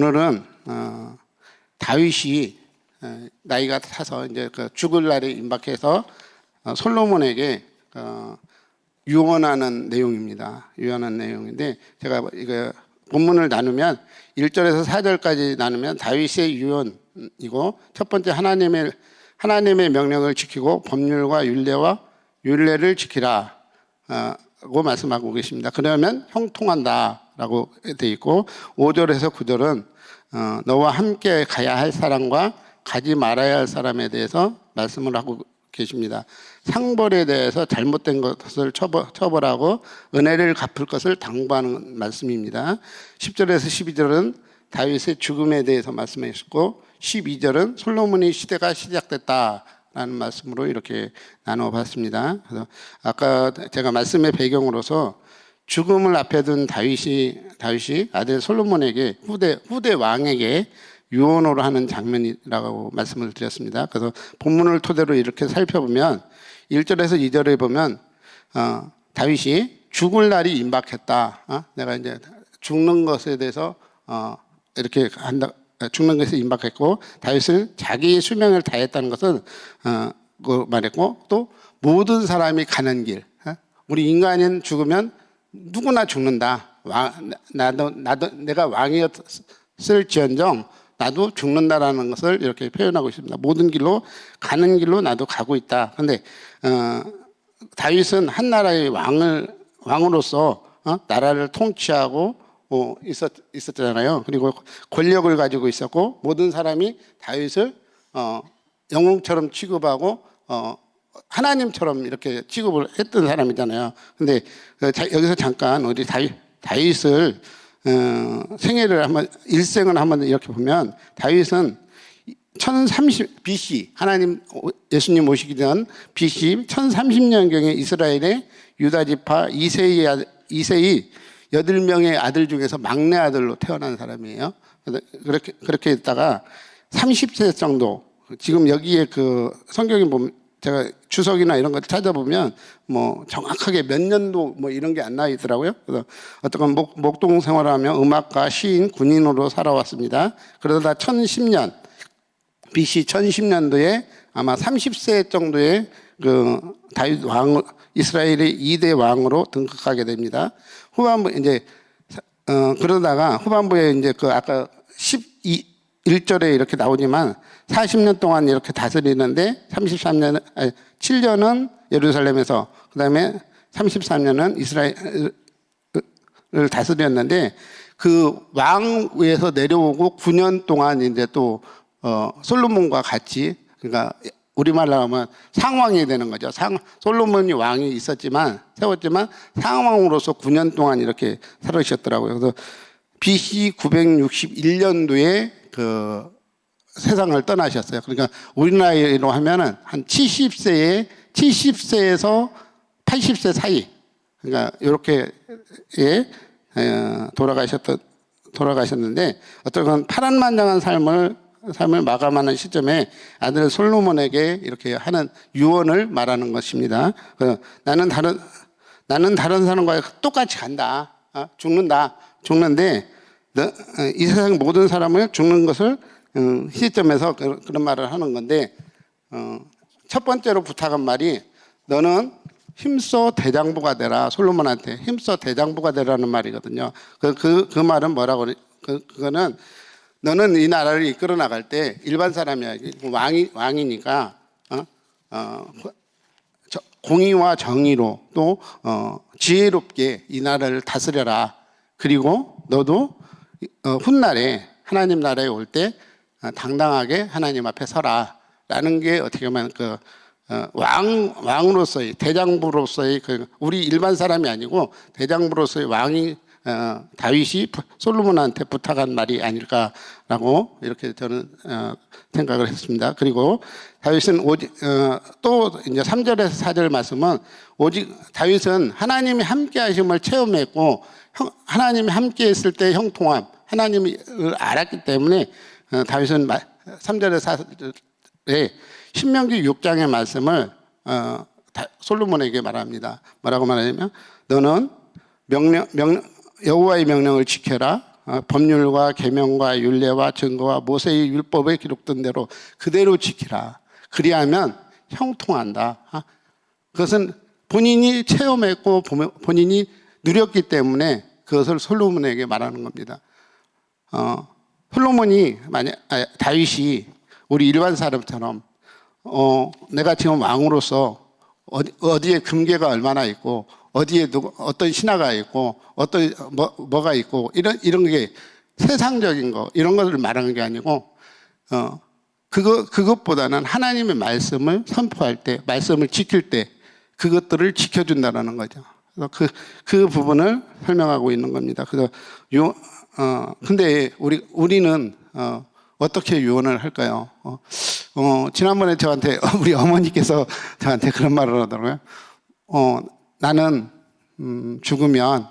오늘은 다윗이 나이가 차서 이제 그 죽을 날이 임박해서 솔로몬에게 유언하는 내용입니다. 유언하는 내용인데 제가 이거 본문을 나누면 1절에서 4절까지 나누면 다윗의 유언이고, 첫 번째 하나님의 명령을 지키고 법률과 율례를 지키라 고 말씀하고 계십니다. 그러면 형통한다라고 되어 있고, 5절에서 9절은 너와 함께 가야 할 사람과 가지 말아야 할 사람에 대해서 말씀을 하고 계십니다. 상벌에 대해서 잘못된 것을 처벌하고 은혜를 갚을 것을 당부하는 말씀입니다. 10절에서 12절은 다윗의 죽음에 대해서 말씀하셨고, 12절은 솔로몬의 시대가 시작됐다라는 말씀으로 이렇게 나눠봤습니다. 그래서 아까 제가 말씀의 배경으로서 죽음을 앞에 둔 다윗이 아들 솔로몬에게 후대 왕에게 유언으로 하는 장면이라고 말씀을 드렸습니다. 그래서 본문을 토대로 이렇게 살펴보면 1절에서 2절에 보면 다윗이 죽을 날이 임박했다. 내가 이제 죽는 것에 대해서 이렇게 한다. 죽는 것에 임박했고, 다윗은 자기의 수명을 다했다는 것은 말했고, 또 모든 사람이 가는 길. 우리 인간은 죽으면 누구나 죽는다. 나도 내가 왕이었을지언정 나도 죽는다라는 것을 이렇게 표현하고 있습니다. 모든 길로 가는 길로 나도 가고 있다. 그런데 다윗은 한 나라의 왕으로서 나라를 통치하고 있었잖아요. 그리고 권력을 가지고 있었고, 모든 사람이 다윗을 영웅처럼 취급하고 하나님처럼 이렇게 취급을 했던 사람이잖아요. 근데 여기서 잠깐 우리 다윗을 일생을 한번 이렇게 보면, 다윗은 1030 BC, 예수님 오시기 전 BC 1030년경에 이스라엘의 유다 지파 이세이 8명의 아들 중에서 막내 아들로 태어난 사람이에요. 그렇게 있다가 30세 정도, 지금 여기에 그 성경에 보면 제가 주석이나 이런 걸 찾아보면 뭐 정확하게 몇 년도 뭐 이런 게 안 나와 있더라고요. 그래서 어떤 목동 생활을 하며 음악가, 시인, 군인으로 살아왔습니다. 그러다 1010년 BC 1010년도에 아마 30세 정도의 그 다윗 왕, 이스라엘의 2대 왕으로 등극하게 됩니다. 후반부 이제 그러다가 후반부에 이제 그 아까 1절에 이렇게 나오지만 40년 동안 이렇게 다스리는데 7년은 예루살렘에서, 그 다음에 33년은 이스라엘을 다스렸는데, 그 왕위에서 내려오고 9년 동안 이제 또 솔로몬과 같이, 그러니까 우리말로 하면 상왕이 되는 거죠. 솔로몬이 왕이 세웠지만 상왕으로서 9년 동안 이렇게 살아주셨더라고요. 그래서 BC 961년도에 그 세상을 떠나셨어요. 그러니까 우리 나이로 하면은 한 70세에서 80세 사이, 그러니까 이렇게 돌아가셨는데, 어떤 파란만장한 삶을 마감하는 시점에 아들 솔로몬에게 이렇게 하는 유언을 말하는 것입니다. 나는 다른 사람과 똑같이 간다. 죽는데 이 세상 모든 사람을 죽는 것을 시점에서 그런 말을 하는 건데, 첫 번째로 부탁한 말이 너는 힘써 대장부가 되라. 솔로몬한테 힘써 대장부가 되라는 말이거든요. 그 말은 뭐라고 그거는 너는 이 나라를 이끌어 나갈 때 일반 사람이야. 왕이니까 공의와 정의로 또 지혜롭게 이 나라를 다스려라. 그리고 너도 훗날에 하나님 나라에 올 때 당당하게 하나님 앞에 서라라는 게 어떻게 보면 그 왕으로서의 대장부로서의 우리 일반 사람이 아니고 대장부로서의 왕이 다윗이 솔로몬한테 부탁한 말이 아닐까라고 이렇게 저는 생각을 했습니다. 그리고 다윗은 또 이제 3절에서 4절 말씀은 오직 다윗은 하나님이 함께 하심을 체험했고, 하나님이 함께 했을 때 형통함, 하나님을 알았기 때문에 다윗은 3절에서 4절에 신명기 6장의 말씀을 솔로몬에게 말합니다. 뭐라고 말하냐면 너는 여호와의 명령을 지켜라. 법률과 계명과 율례와 증거와 모세의 율법에 기록된 대로 그대로 지키라. 그리하면 형통한다. 그것은 본인이 체험했고 본인이 누렸기 때문에 그것을 솔로몬에게 말하는 겁니다. 솔로몬이 다윗이 우리 일반 사람처럼 내가 지금 왕으로서 어디에 금괴가 얼마나 있고 어디에 어떤 신하가 있고 어떤 뭐가 있고 이런 게 세상적인 거 이런 것을 말하는 게 아니고 그것보다는 하나님의 말씀을 선포할 때 말씀을 지킬 때 그것들을 지켜준다라는 거죠. 그래서 그 부분을 설명하고 있는 겁니다. 그래서 근데 우리는 어떻게 유언을 할까요? 지난번에 저한테 우리 어머니께서 저한테 그런 말을 하더라고요. 나는 죽으면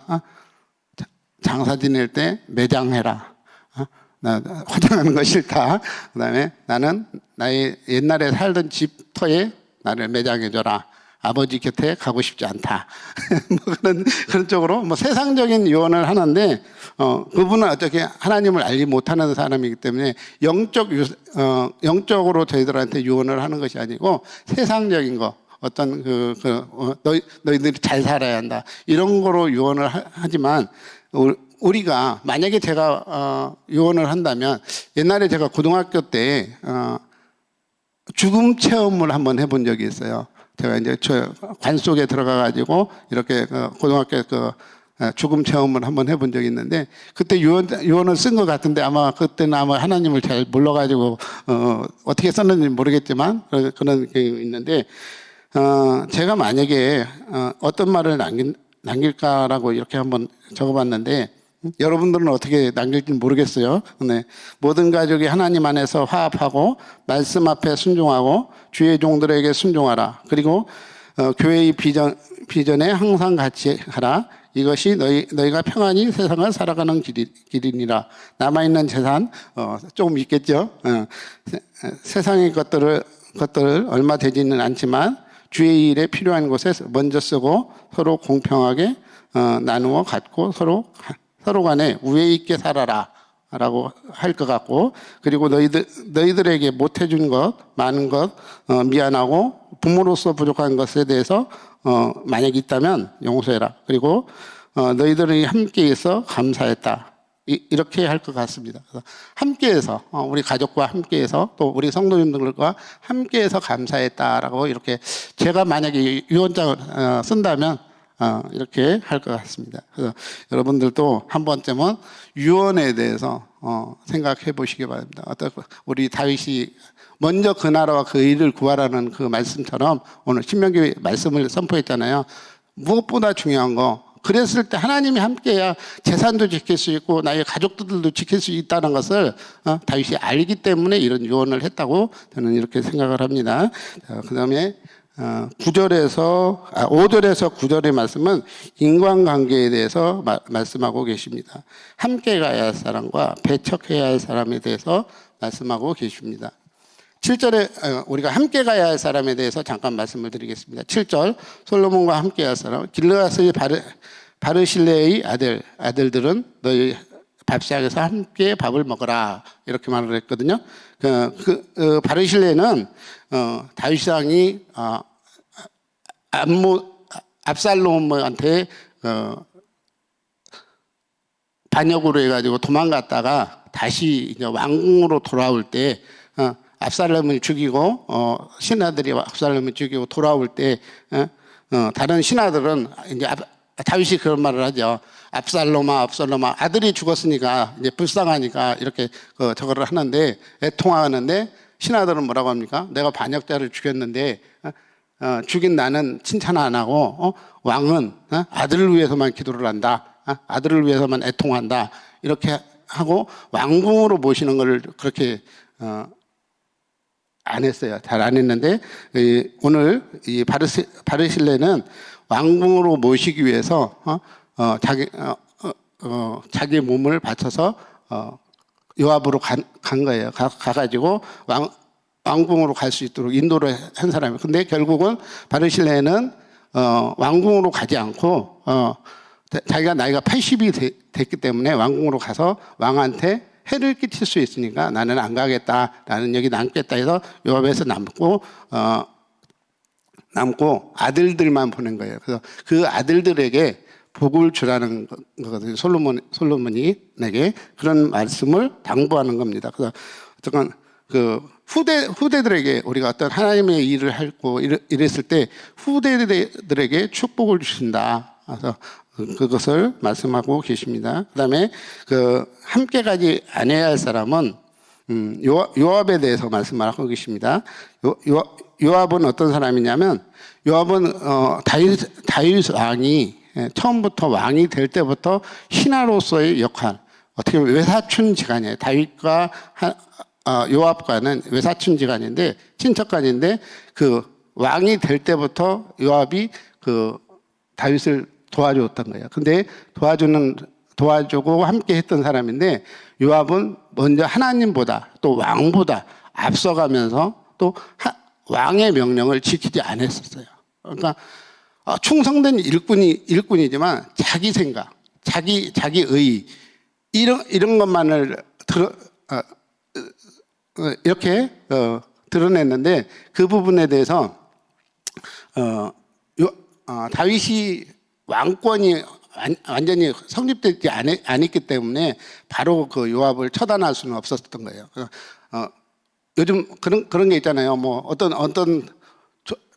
장사 지낼 때 매장해라. 나 화장하는 거 싫다. 그다음에 나는 나의 옛날에 살던 집터에 나를 매장해줘라. 아버지 곁에 가고 싶지 않다. 뭐 그런 쪽으로 뭐 세상적인 유언을 하는데 그분은 어떻게 하나님을 알지 못하는 사람이기 때문에 영적으로 저희들한테 유언을 하는 것이 아니고 세상적인 거 어떤 너희들이 잘 살아야 한다 이런 거로 유언을 하지만 우리가 만약에 제가 유언을 한다면 옛날에 제가 고등학교 때 죽음 체험을 한번 해본 적이 있어요. 제가 이제 관 속에 들어가가지고 이렇게 고등학교 죽음 체험을 한번 해본 적이 있는데 그때 유언을 쓴 것 같은데 아마 그때는 아마 하나님을 잘 몰라가지고 어떻게 썼는지 모르겠지만 그런 게 있는데 제가 만약에 어떤 말을 남길까라고 이렇게 한번 적어봤는데 여러분들은 어떻게 남길지 모르겠어요. 네. 모든 가족이 하나님 안에서 화합하고 말씀 앞에 순종하고 주의 종들에게 순종하라. 그리고 교회의 비전에 항상 같이 하라. 이것이 너희가 평안히 세상을 살아가는 길이니라. 남아있는 재산 조금 있겠죠. 세상의 것들을 얼마 되지는 않지만 주의 일에 필요한 곳에 먼저 쓰고 서로 공평하게 나누어 갖고 서로 간에 우애 있게 살아라 라고 할 것 같고 그리고 너희들에게 못해준 것 많은 것 미안하고 부모로서 부족한 것에 대해서 만약 있다면 용서해라. 그리고 너희들이 함께해서 감사했다. 이렇게 할 것 같습니다. 그래서 함께해서 우리 가족과 함께해서 또 우리 성도님들과 함께해서 감사했다라고 이렇게 제가 만약에 유언장을 쓴다면 이렇게 할 것 같습니다. 그래서 여러분들도 한 번쯤은 유언에 대해서 생각해 보시기 바랍니다. 우리 다윗이 먼저 그 나라와 그 일을 구하라는 그 말씀처럼 오늘 신명기 말씀을 선포했잖아요. 무엇보다 중요한 거 그랬을 때 하나님이 함께해야 재산도 지킬 수 있고 나의 가족들도 지킬 수 있다는 것을 다윗이 알기 때문에 이런 유언을 했다고 저는 이렇게 생각을 합니다. 그 다음에 5절에서 9절의 말씀은 인간관계에 대해서 말씀하고 계십니다. 함께 가야 할 사람과 배척해야 할 사람에 대해서 말씀하고 계십니다. 7절에 우리가 함께 가야 할 사람에 대해서 잠깐 말씀을 드리겠습니다. 7절 솔로몬과 함께 할 사람 길르앗의 바르실레의 아들들은 너희 밥상에서 함께 밥을 먹어라 이렇게 말을 했거든요. 바르실레는 다윗 왕이 압살롬한테 반역으로 해가지고 도망갔다가 다시 이제 왕궁으로 돌아올 때 압살롬을 죽이고 신하들이 압살롬을 죽이고 돌아올 때 다른 신하들은 이제 다윗이 그런 말을 하죠. 압살롬아 아들이 죽었으니까 이제 불쌍하니까 이렇게 저거를 하는데 애통하는데 신하들은 뭐라고 합니까? 내가 반역자를 죽였는데 죽인 나는 칭찬 안 하고 왕은 아들을 위해서만 기도를 한다. 아들을 위해서만 애통한다. 이렇게 하고 왕궁으로 모시는 걸 그렇게 안 했어요. 잘 안 했는데 오늘 이 바르실레는 왕궁으로 모시기 위해서 자기 몸을 바쳐서 요압으로 간 거예요. 가가지고 왕궁으로 갈 수 있도록 인도를 한 사람이에요. 근데 결국은 바르실레는 왕궁으로 가지 않고 자기가 나이가 80이 됐기 때문에 왕궁으로 가서 왕한테 해를 끼칠 수 있으니까 나는 안 가겠다. 나는 여기 남겠다 해서 요압에서 남고 아들들만 보낸 거예요. 그래서 그 아들들에게 복을 주라는 거거든요. 솔로몬에게 그런 말씀을 당부하는 겁니다. 그래서 어쨌건 그 후대들에게 우리가 어떤 하나님의 일을 하고 이랬을 때 후대들에게 축복을 주신다. 그래서 그것을 말씀하고 계십니다. 그다음에 그 함께 가지 않아야 할 사람은 요압에 대해서 말씀을 하고 계십니다. 요압은 어떤 사람이냐면 요압은 다윗 왕이 처음부터 왕이 될 때부터 신하로서의 역할, 어떻게 보면 외사촌지간이에요. 다윗과 요압과는 외사촌지간인데 친척간인데 그 왕이 될 때부터 요압이 그 다윗을 도와줬던 거예요. 근데 도와주고 함께 했던 사람인데 요압은 먼저 하나님보다 또 왕보다 앞서가면서 또 왕의 명령을 지키지 않았었어요. 그러니까 충성된 일꾼이지만 자기 생각, 자기 의 이런 것만을 이렇게 드러냈는데 그 부분에 대해서 다윗이 왕권이 완전히 성립되지 않았기 때문에 바로 그 요압을 처단할 수는 없었던 거예요. 요즘 그런 게 있잖아요. 뭐 어떤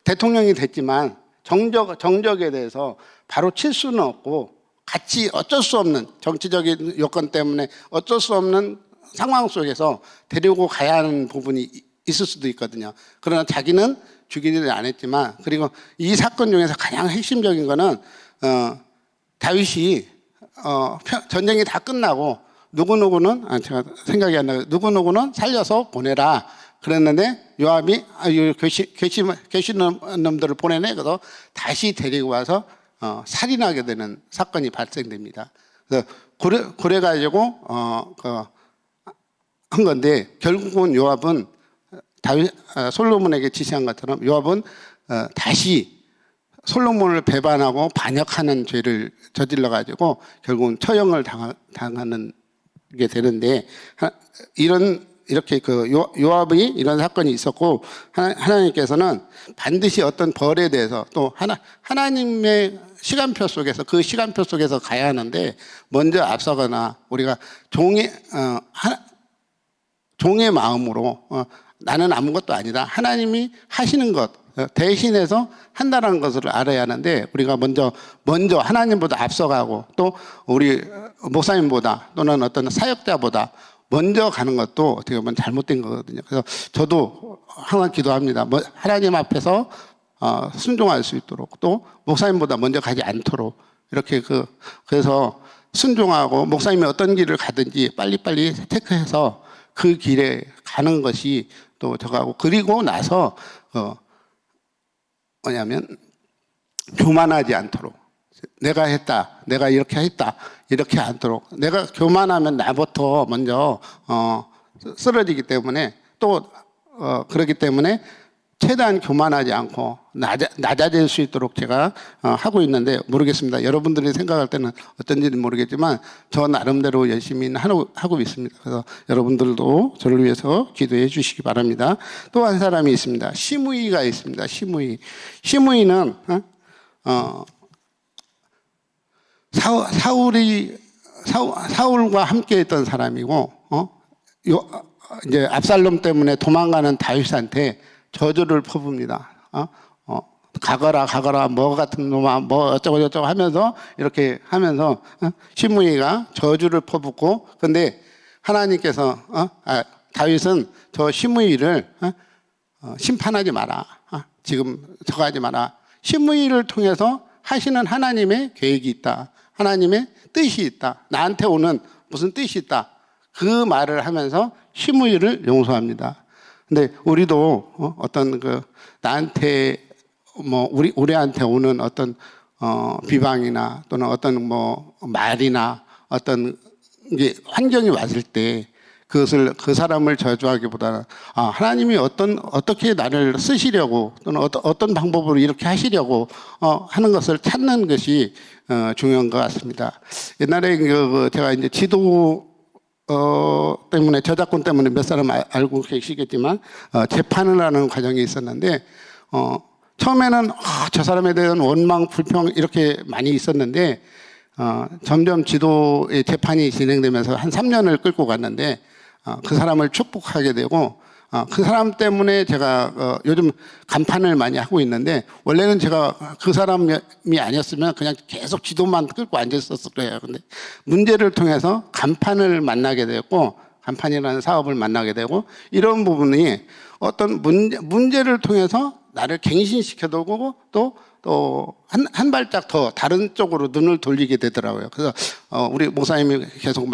대통령이 됐지만 정적에 대해서 바로 칠 수는 없고 같이 어쩔 수 없는 정치적인 요건 때문에 어쩔 수 없는 상황 속에서 데리고 가야 하는 부분이 있을 수도 있거든요. 그러나 자기는 죽이지는 않았지만, 그리고 이 사건 중에서 가장 핵심적인 거는 다윗이 전쟁이 다 끝나고 누구누구는 제가 생각이 안 나요. 누구누구는 살려서 보내라 그랬는데 요압이 계신 놈들을 보내네. 그래서 다시 데리고 와서 살인하게 되는 사건이 발생됩니다. 그래서 그래가지고 한 건데 결국은 요압은 솔로몬에게 지시한 것처럼 요압은 다시 솔로몬을 배반하고 반역하는 죄를 저질러 가지고 결국은 처형을 당하는 게 되는데, 이렇게 그 요압이 이런 사건이 있었고 하나님께서는 반드시 어떤 벌에 대해서 또 하나님의 시간표 속에서 그 시간표 속에서 가야 하는데 먼저 앞서거나 우리가 종의 마음으로 나는 아무것도 아니다. 하나님이 하시는 것 대신해서 한다는 것을 알아야 하는데 우리가 먼저 하나님보다 앞서가고 또 우리 목사님보다 또는 어떤 사역자보다 먼저 가는 것도 어떻게 보면 잘못된 거거든요. 그래서 저도 항상 기도합니다. 하나님 앞에서 순종할 수 있도록 또 목사님보다 먼저 가지 않도록 이렇게 그래서 순종하고 목사님이 어떤 길을 가든지 빨리빨리 체크해서 그 길에 가는 것이 또 저거하고, 그리고 나서 뭐냐면 교만하지 않도록 내가 했다, 내가 이렇게 했다 이렇게 않도록, 내가 교만하면 나부터 먼저 쓰러지기 때문에 또 그렇기 때문에 최대한 교만하지 않고 낮아질 수 있도록 제가 하고 있는데 모르겠습니다. 여러분들이 생각할 때는 어떤지는 모르겠지만 저 나름대로 열심히 하고 있습니다. 그래서 여러분들도 저를 위해서 기도해 주시기 바랍니다. 또 한 사람이 있습니다. 시므이가 있습니다. 시므이는 사울과 함께했던 사람이고 이제 압살롬 때문에 도망가는 다윗한테 저주를 퍼붓니다. 가거라 뭐 같은 놈아 뭐 어쩌고 하면서 이렇게 하면서 시므이가 저주를 퍼붓고, 근데 하나님께서 다윗은 저 시므이를 심판하지 마라, 지금 저거 하지 마라, 시므이를 통해서 하시는 하나님의 계획이 있다, 하나님의 뜻이 있다, 나한테 오는 무슨 뜻이 있다, 그 말을 하면서 시므이를 용서합니다. 근데 우리도 어떤 나한테 우리한테 오는 어떤 비방이나 또는 어떤 말이나 어떤 게 환경이 왔을 때 그것을 그 사람을 저주하기보다는 하나님이 어떻게 나를 쓰시려고 또는 어떤 방법으로 이렇게 하시려고 하는 것을 찾는 것이 중요한 것 같습니다. 옛날에 제가 이제 지도 때문에 저작권 때문에 몇 사람 알고 계시겠지만 재판을 하는 과정이 있었는데 처음에는 저 사람에 대한 원망 불평 이렇게 많이 있었는데 점점 지도의 재판이 진행되면서 한 3년을 끌고 갔는데 그 사람을 축복하게 되고 그 사람 때문에 제가 요즘 간판을 많이 하고 있는데 원래는 제가 그 사람이 아니었으면 그냥 계속 지도만 끌고 앉았었을 거예요. 근데 문제를 통해서 간판을 만나게 되었고 간판이라는 사업을 만나게 되고 이런 부분이 어떤 문제를 통해서 나를 갱신시켜두고 또 한 발짝 더 다른 쪽으로 눈을 돌리게 되더라고요. 그래서 우리 목사님이 계속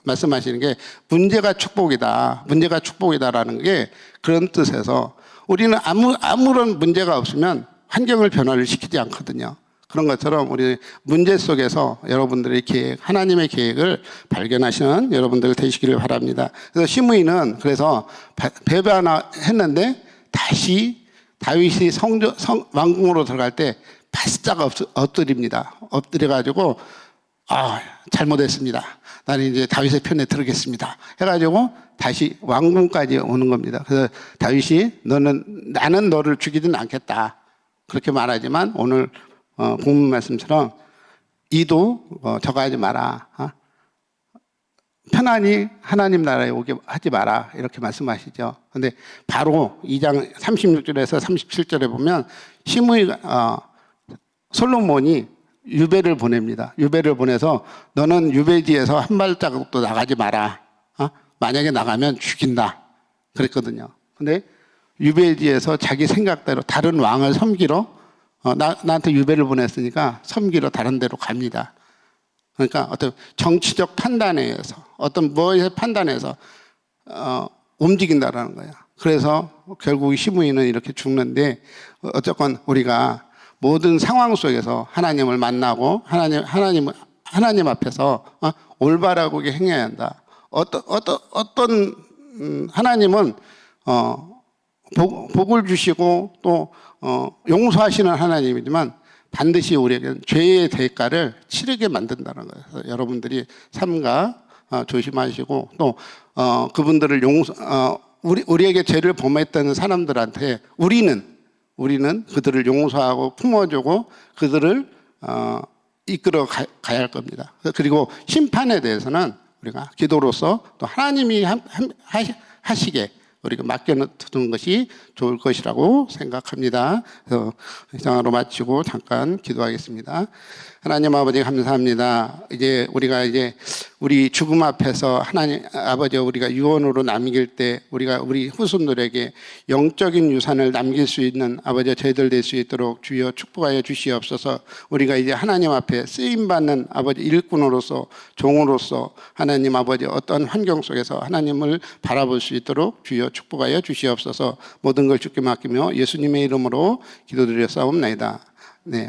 말씀하시는 게 문제가 축복이다라는 게 그런 뜻에서 우리는 아무런 문제가 없으면 환경을 변화를 시키지 않거든요. 그런 것처럼 우리 문제 속에서 여러분들의 계획, 하나님의 계획을 발견하시는 여러분들 되시기를 바랍니다. 그래서 시므이는 그래서 배반했는데 다시 다윗이 왕궁으로 들어갈 때 바싹 엎드립니다. 엎드려가지고 잘못했습니다. 나는 이제 다윗의 편에 들어겠습니다. 해가지고 다시 왕궁까지 오는 겁니다. 그래서 다윗이 나는 너를 죽이진 않겠다. 그렇게 말하지만 오늘 본문 말씀처럼 이도 저거 하지 마라. 편안히 하나님 나라에 오게 하지 마라. 이렇게 말씀하시죠. 근데 바로 2장 36절에서 37절에 보면 시므이가 솔로몬이 유배를 보냅니다. 유배를 보내서 너는 유배지에서 한 발자국도 나가지 마라. 만약에 나가면 죽인다. 그랬거든요. 근데 유배지에서 자기 생각대로 다른 왕을 섬기러 나한테 유배를 보냈으니까 섬기러 다른 데로 갑니다. 그러니까 어떤 정치적 판단에 의해서 어떤 뭐의 판단에서 움직인다라는 거예요. 그래서 결국 시므이는 이렇게 죽는데 어쨌건 우리가 모든 상황 속에서 하나님을 만나고 하나님 앞에서 올바르게 행해야 한다. 어떤 하나님은 복을 주시고 또 용서하시는 하나님이지만 반드시 우리에게는 죄의 대가를 치르게 만든다는 거예요. 그래서 여러분들이 삼가 조심하시고 또 그분들을 우리에게 죄를 범했던 사람들한테 우리는 그들을 용서하고 품어주고 그들을 이끌어 가야 할 겁니다. 그리고 심판에 대해서는 우리가 기도로서 또 하나님이 하시게 우리가 맡겨두는 것이 좋을 것이라고 생각합니다. 그래서 이상으로 마치고 잠깐 기도하겠습니다. 하나님 아버지 감사합니다. 우리가 우리 죽음 앞에서 하나님 아버지 우리가 유언으로 남길 때 우리가 우리 후손들에게 영적인 유산을 남길 수 있는 아버지 저희들 될 수 있도록 주여 축복하여 주시옵소서. 우리가 이제 하나님 앞에 쓰임 받는 아버지 일꾼으로서 종으로서 하나님 아버지 어떤 환경 속에서 하나님을 바라볼 수 있도록 주여 축복하여 주시옵소서. 모든 걸 주께 맡기며 예수님의 이름으로 기도드려 싸움나이다. 네.